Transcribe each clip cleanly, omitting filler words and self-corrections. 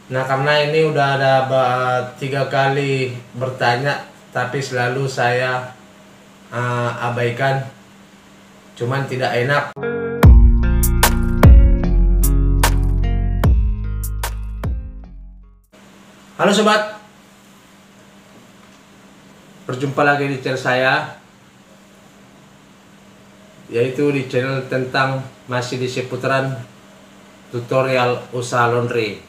Nah, karena ini udah ada 3 kali bertanya, tapi selalu saya abaikan, cuman tidak enak. Halo sobat, berjumpa lagi di channel saya, yaitu di channel tentang masih di seputaran tutorial usaha laundry.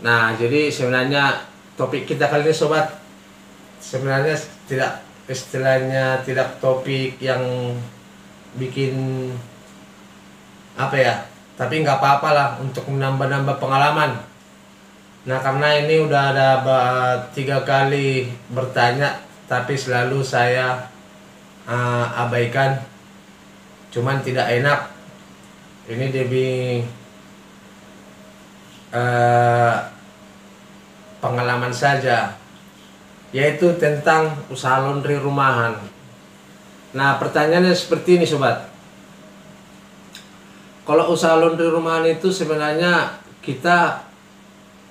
Nah, jadi sebenarnya topik kita kali ini sobat, sebenarnya tidak topik yang bikin apa ya, tapi nggak apa-apa lah untuk menambah-nambah pengalaman. Nah, karena ini udah ada 3 kali bertanya, tapi selalu saya abaikan, cuman tidak enak. Ini demi pengalaman saja, yaitu tentang usaha laundry rumahan. Nah, pertanyaannya seperti ini sobat. Kalau usaha laundry rumahan itu sebenarnya kita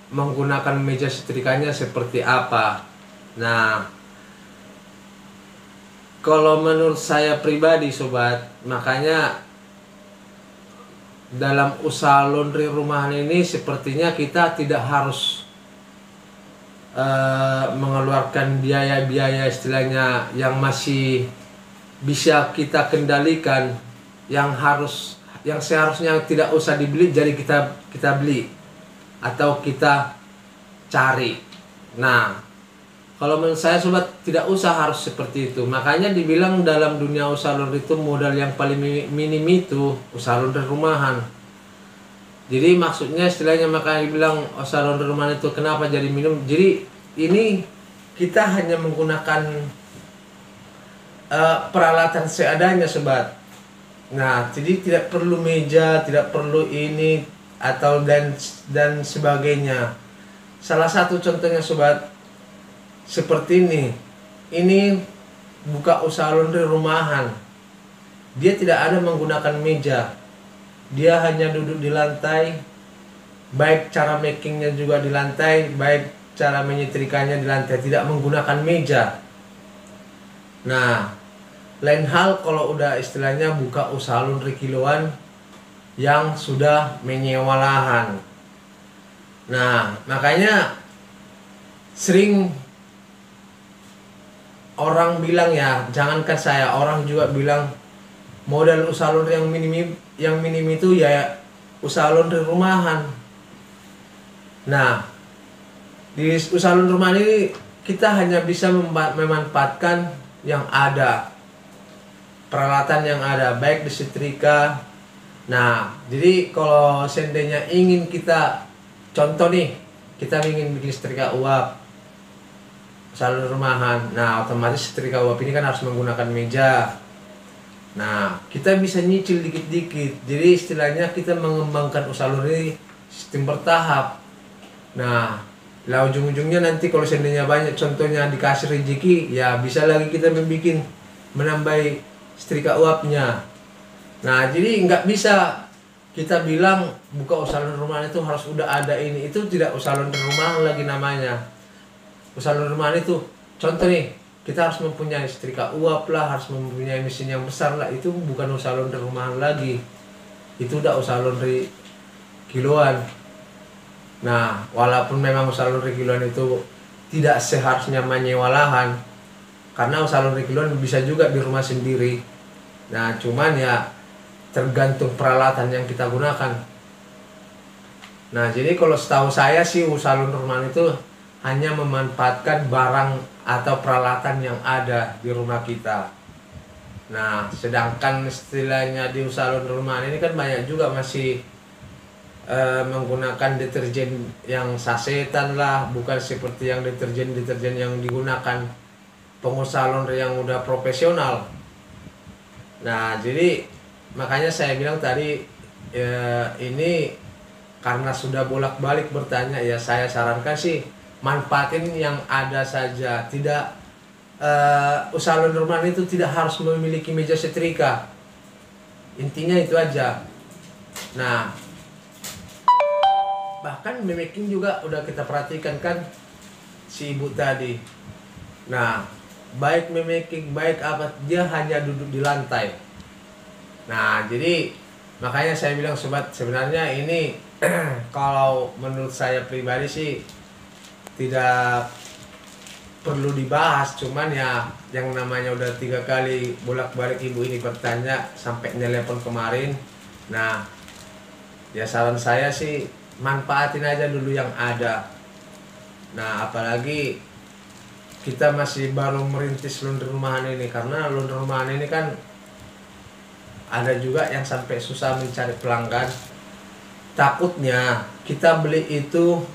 menggunakan meja setrikanya seperti apa? Nah, kalau menurut saya pribadi sobat, makanya dalam usaha laundry rumahan ini sepertinya kita tidak harus mengeluarkan biaya-biaya istilahnya yang masih bisa kita kendalikan, yang seharusnya tidak usah dibeli jadi kita beli atau kita cari. Nah, kalau menurut saya sobat, tidak usah harus seperti itu. Makanya dibilang dalam dunia usaha laundry itu modal yang paling minim itu usaha laundry rumahan. Jadi maksudnya istilahnya, makanya dibilang usaha laundry rumahan itu kenapa jadi minim. Jadi ini kita hanya menggunakan peralatan seadanya sobat. Nah, jadi tidak perlu meja, tidak perlu ini atau dan sebagainya. Salah satu contohnya sobat, seperti ini buka usaha laundry rumahan. Dia tidak ada menggunakan meja, dia hanya duduk di lantai. Baik cara makingnya juga di lantai, baik cara menyetrikanya di lantai, tidak menggunakan meja. Nah, lain hal kalau udah istilahnya buka usaha laundry kiloan yang sudah menyewa lahan. Nah, makanya sering orang bilang, ya jangankan saya, orang juga bilang modal usaha laundry yang minim itu ya usaha laundry rumahan. Nah, di usaha laundry rumahan ini kita hanya bisa memanfaatkan yang ada, peralatan yang ada, baik di setrika. Nah, jadi kalau seandainya ingin kita, contoh nih, kita ingin bikin setrika uap usaha laundry rumahan. Nah, otomatis setrika uap ini kan harus menggunakan meja. Nah, kita bisa nyicil dikit-dikit. Jadi istilahnya kita mengembangkan usaha laundry sistem bertahap. Nah, lah ujung-ujungnya nanti kalau seandainya banyak, contohnya dikasih rezeki, ya bisa lagi kita menambah setrika uapnya. Nah, jadi nggak bisa kita bilang buka usaha laundry rumahan itu harus udah ada ini. Itu tidak usaha laundry rumahan lagi namanya. Usaha laundry rumahan itu contoh nih, kita harus mempunyai setrika uap lah, harus mempunyai mesin yang besar lah. Itu bukan usaha laundry rumahan lagi, itu udah usaha laundry kiloan. Nah, walaupun memang usaha laundry kiloan itu tidak seharusnya menyewa lahan, karena usaha laundry kiloan bisa juga di rumah sendiri. Nah, cuman ya tergantung peralatan yang kita gunakan. Nah, jadi kalau setahu saya sih usaha laundry rumahan itu hanya memanfaatkan barang atau peralatan yang ada di rumah kita. Nah, sedangkan istilahnya di usaha laundry rumahan ini kan banyak juga masih menggunakan deterjen yang sasetan lah, bukan seperti yang deterjen yang digunakan pengusaha laundry yang udah profesional. Nah, jadi makanya saya bilang tadi, ini karena sudah bolak-balik bertanya, ya saya sarankan sih manfaatin yang ada saja. Tidak usaha laundry rumahan itu tidak harus memiliki meja setrika. Intinya itu aja. Nah, bahkan mimicking juga udah kita perhatikan kan si ibu tadi. Nah, baik mimicking, baik apa, dia hanya duduk di lantai. Nah, jadi makanya saya bilang sobat, sebenarnya ini kalau menurut saya pribadi sih tidak perlu dibahas, cuman ya yang namanya udah 3 kali bolak-balik ibu ini bertanya sampai nelpon kemarin. Nah, ya saran saya sih manfaatin aja dulu yang ada. Nah, apalagi kita masih baru merintis laundry rumahan ini, karena laundry rumahan ini kan ada juga yang sampai susah mencari pelanggan. Takutnya kita beli itu,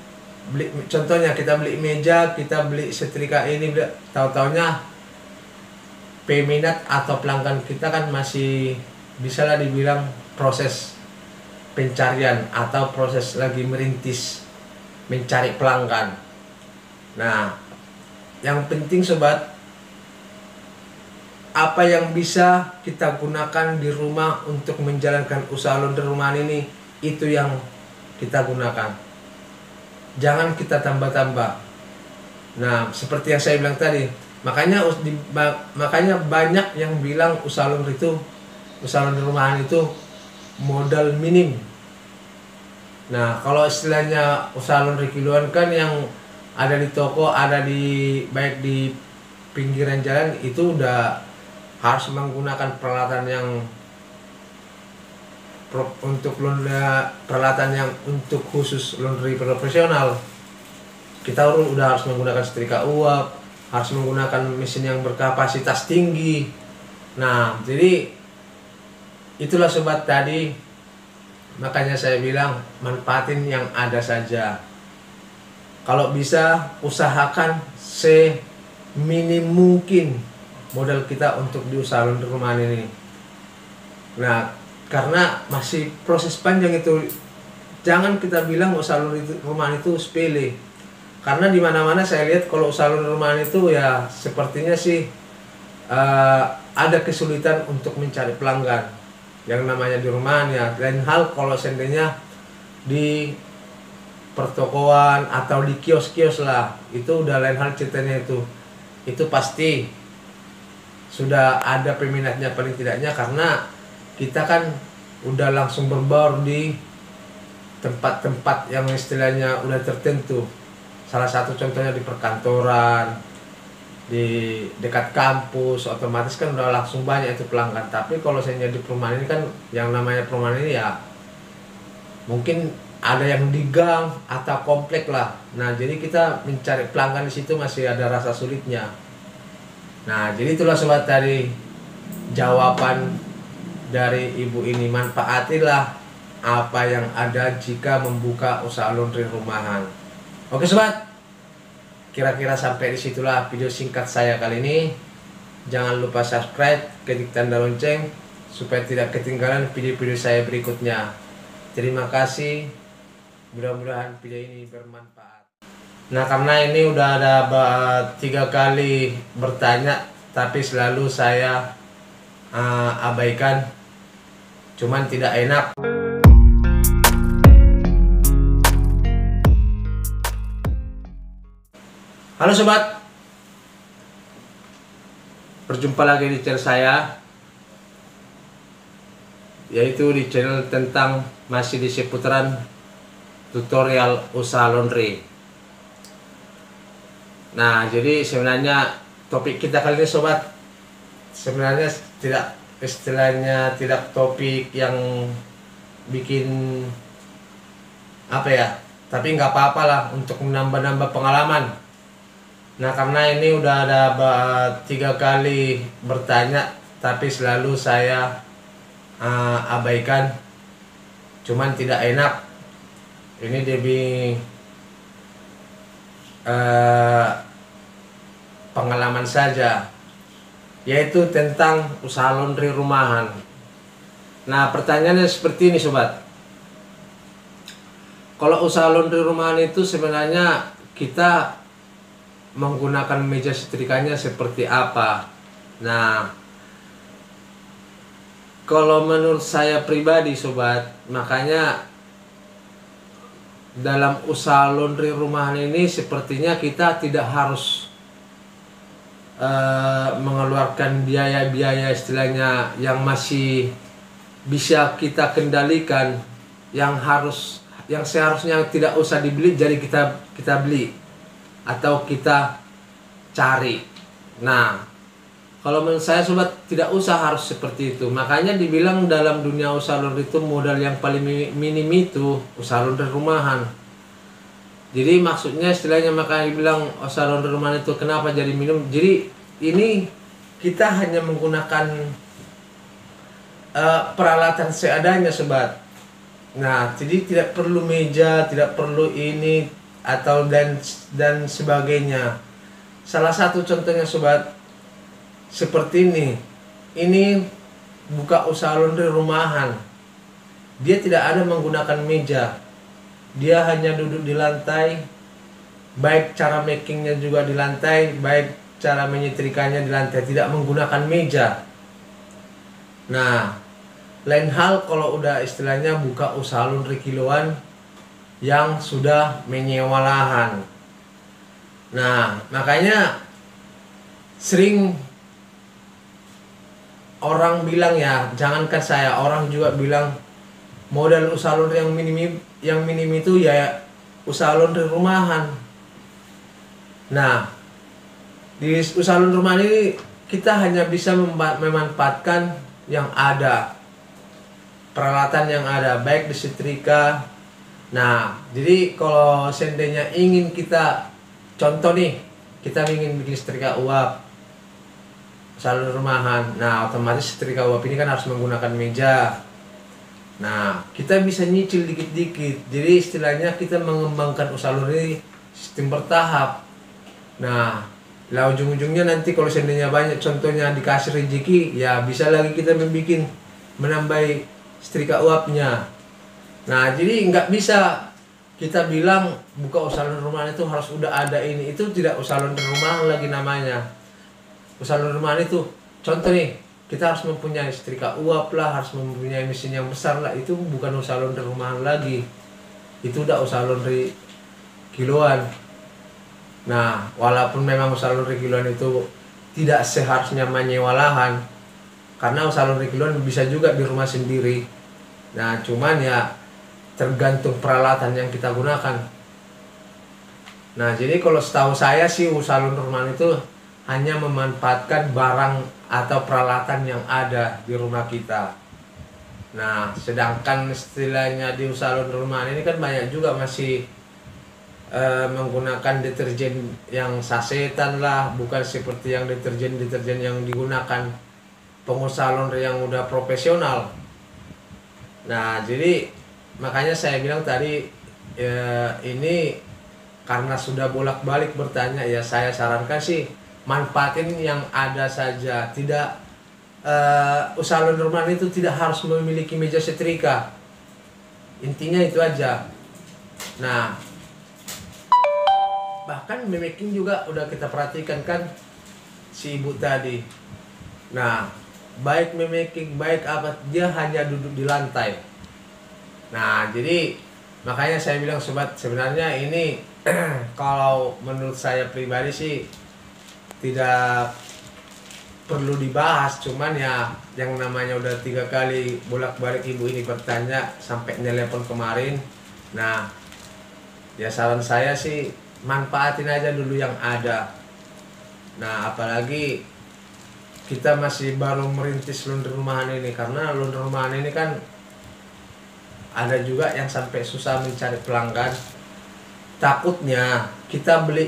contohnya kita beli meja, kita beli setrika ini, tahu-taunya peminat atau pelanggan kita kan masih bisa lah dibilang proses pencarian atau proses lagi merintis mencari pelanggan. Nah, yang penting sobat, apa yang bisa kita gunakan di rumah untuk menjalankan usaha laundry rumahan ini, itu yang kita gunakan. Jangan kita tambah-tambah. Nah, seperti yang saya bilang tadi, makanya banyak yang bilang usaha laundry rumahan itu modal minim. Nah, kalau istilahnya usaha laundry kiloan kan yang ada di toko, ada di baik di pinggiran jalan, itu udah harus menggunakan peralatan yang untuk khusus laundry profesional. Kita udah harus menggunakan setrika uap, harus menggunakan mesin yang berkapasitas tinggi. Nah, jadi itulah sobat tadi, makanya saya bilang manfaatin yang ada saja. Kalau bisa usahakan seminim mungkin modal kita untuk di usaha laundry rumahan ini. Nah, karena masih proses panjang itu, jangan kita bilang usaha laundry rumahan itu sepele. Karena di mana-mana saya lihat kalau usaha laundry rumahan itu ya sepertinya sih ada kesulitan untuk mencari pelanggan. Yang namanya di rumahan ya, lain hal kalau seandainya di pertokoan atau di kios-kios lah, itu udah lain hal ceritanya. Itu pasti sudah ada peminatnya paling tidaknya, karena kita kan udah langsung berbaur di tempat-tempat yang istilahnya udah tertentu. Salah satu contohnya di perkantoran, di dekat kampus, otomatis kan udah langsung banyak itu pelanggan. Tapi kalau saya di perumahan ini kan, yang namanya perumahan ini ya mungkin ada yang di gang atau komplek lah. Nah, jadi kita mencari pelanggan di situ masih ada rasa sulitnya. Nah, jadi itulah sobat tadi jawaban dari ibu ini. Manfaatilah apa yang ada jika membuka usaha laundry rumahan. Oke sobat, kira-kira sampai disitulah video singkat saya kali ini. Jangan lupa subscribe, ketik tanda lonceng supaya tidak ketinggalan video-video saya berikutnya. Terima kasih, mudah-mudahan video ini bermanfaat. Nah, karena ini udah ada 3 kali bertanya tapi selalu saya abaikan, cuman tidak enak. Halo sobat, berjumpa lagi di channel saya, yaitu di channel tentang masih di seputaran tutorial usaha laundry. Nah, jadi sebenarnya topik kita kali ini sobat, sebenarnya tidak topik yang bikin apa ya, tapi nggak apa-apa lah untuk menambah-nambah pengalaman. Nah, karena ini udah ada 3 kali bertanya tapi selalu saya abaikan, cuman tidak enak. Ini demi pengalaman saja, yaitu tentang usaha laundry rumahan. Nah, pertanyaannya seperti ini sobat, kalau usaha laundry rumahan itu sebenarnya kita menggunakan meja setrikanya seperti apa? Nah, kalau menurut saya pribadi sobat, makanya dalam usaha laundry rumahan ini sepertinya kita tidak harus mengeluarkan biaya-biaya istilahnya yang masih bisa kita kendalikan, yang seharusnya tidak usah dibeli jadi kita beli atau kita cari. Nah, kalau menurut saya sobat, tidak usah harus seperti itu. Makanya dibilang dalam dunia usaha laundry itu modal yang paling minim itu usaha laundry rumahan. Jadi maksudnya istilahnya, makanya dibilang usaha laundry rumahan itu kenapa jadi minim. Jadi ini kita hanya menggunakan peralatan seadanya sobat. Nah, jadi tidak perlu meja, tidak perlu ini atau dan sebagainya. Salah satu contohnya sobat, seperti ini. Ini buka usaha laundry rumahan. Dia tidak ada menggunakan meja. Dia hanya duduk di lantai. Baik cara makingnya juga di lantai, baik cara menyetrikanya di lantai, tidak menggunakan meja. Nah, lain hal kalau udah istilahnya buka usaha laundry kiloan yang sudah menyewa lahan. Nah, makanya sering orang bilang, ya jangankan saya, orang juga bilang modal usaha laundry yang minim itu ya usaha laundry rumahan. Nah, di usaha laundry rumahan ini kita hanya bisa memanfaatkan yang ada, peralatan yang ada, baik disetrika. Nah, jadi kalau seandainya ingin kita, contoh nih, kita ingin bikin setrika uap usaha laundry rumahan. Nah, otomatis setrika uap ini kan harus menggunakan meja. Nah, kita bisa nyicil dikit-dikit. Jadi istilahnya kita mengembangkan usaha laundry sistem bertahap. Nah, lah ujung-ujungnya nanti kalau seandainya banyak, contohnya dikasih rezeki, ya bisa lagi kita menambah setrika uapnya. Nah, jadi nggak bisa kita bilang buka usaha laundry rumahan itu harus udah ada ini. Itu tidak usaha laundry rumahan lagi namanya. Usaha laundry rumahan itu, contoh nih, kita harus mempunyai setrika uap lah, harus mempunyai mesin yang besar lah. Itu bukan usaha laundry rumahan lagi. Itu udah usaha laundry kiloan. Nah, walaupun memang usaha laundry kiloan itu tidak seharusnya menyewa lahan, karena usaha laundry kiloan bisa juga di rumah sendiri. Nah, cuman ya tergantung peralatan yang kita gunakan. Nah, jadi kalau setahu saya sih usaha laundry rumahan itu hanya memanfaatkan barang atau peralatan yang ada di rumah kita. Nah, sedangkan istilahnya di usaha laundry rumahan ini kan banyak juga masih menggunakan deterjen yang sasetan lah, bukan seperti yang deterjen yang digunakan pengusaha laundry yang udah profesional. Nah, jadi makanya saya bilang tadi, ini karena sudah bolak-balik bertanya, ya saya sarankan sih manfaatin yang ada saja. Tidak, usaha laundry rumahan itu tidak harus memiliki meja setrika. Intinya itu aja. Nah, bahkan memaking juga udah kita perhatikan kan si ibu tadi. Nah, baik memaking, baik apa, dia hanya duduk di lantai. Nah, jadi makanya saya bilang sobat, sebenarnya ini kalau menurut saya pribadi sih tidak perlu dibahas. Cuman ya yang namanya udah 3 kali bolak-balik ibu ini bertanya sampai telepon kemarin. Nah, ya saran saya sih manfaatin aja dulu yang ada. Nah, apalagi kita masih baru merintis laundry rumahan ini, karena laundry rumahan ini kan ada juga yang sampai susah mencari pelanggan. Takutnya kita beli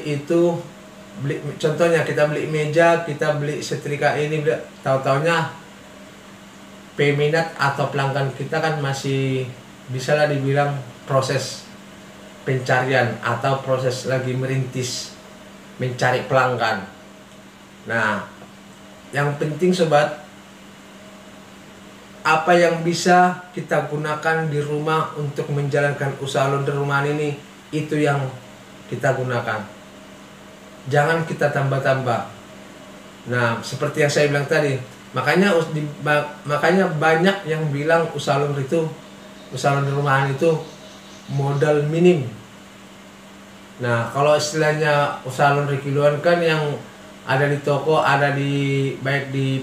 contohnya kita beli meja, kita beli setrika ini, tahu-taunya peminat atau pelanggan kita kan masih bisa lah dibilang proses pencarian atau proses lagi merintis mencari pelanggan. Nah, yang penting sobat, apa yang bisa kita gunakan di rumah untuk menjalankan usaha laundry rumahan ini, itu yang kita gunakan. Jangan kita tambah-tambah. Nah, seperti yang saya bilang tadi, makanya banyak yang bilang usaha laundry rumahan itu modal minim. Nah, kalau istilahnya usaha laundry kiloan kan yang ada di toko, ada di baik di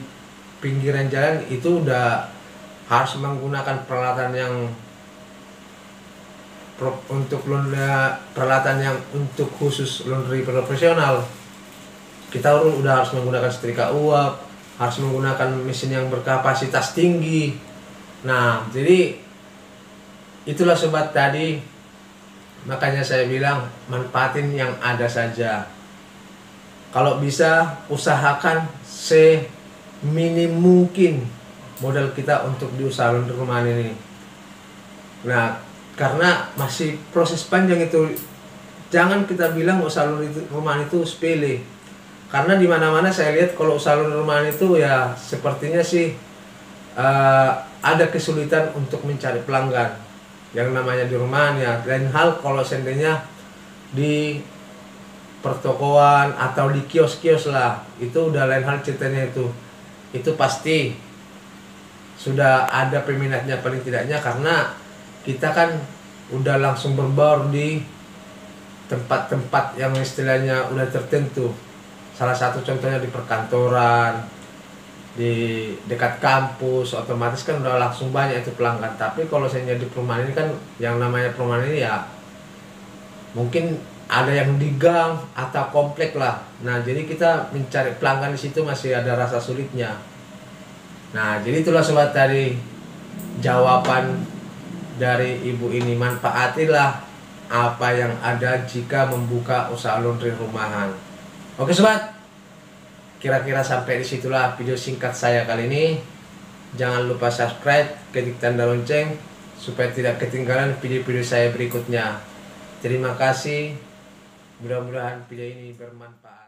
pinggiran jalan, itu udah harus menggunakan peralatan yang untuk peralatan yang untuk khusus laundry profesional. Kita udah harus menggunakan setrika uap, harus menggunakan mesin yang berkapasitas tinggi. Nah, jadi itulah sobat tadi, makanya saya bilang manfaatin yang ada saja. Kalau bisa usahakan seminim mungkin modal kita untuk di usaha laundry rumahan ini. Nah, karena masih proses panjang itu, jangan kita bilang usaha laundry rumahan itu sepele. Karena di mana-mana saya lihat kalau usaha laundry rumahan itu ya sepertinya sih ada kesulitan untuk mencari pelanggan. Yang namanya di rumahan ya, lain hal kalau seandainya di pertokoan atau di kios-kios lah, itu udah lain hal ceritanya. Itu pasti sudah ada peminatnya paling tidaknya, karena kita kan udah langsung berbaur di tempat-tempat yang istilahnya udah tertentu. Salah satu contohnya di perkantoran, di dekat kampus, otomatis kan udah langsung banyak itu pelanggan. Tapi kalau saya di perumahan ini kan, yang namanya perumahan ini ya mungkin ada yang di gang atau komplek lah. Nah, jadi kita mencari pelanggan di situ masih ada rasa sulitnya. Nah, jadi itulah sobat tadi jawaban dari ibu ini. Manfaatilah apa yang ada jika membuka usaha laundry rumahan. Oke sobat, kira-kira sampai disitulah video singkat saya kali ini. Jangan lupa subscribe, ketik tanda lonceng supaya tidak ketinggalan video-video saya berikutnya. Terima kasih. Mudah-mudahan video ini bermanfaat.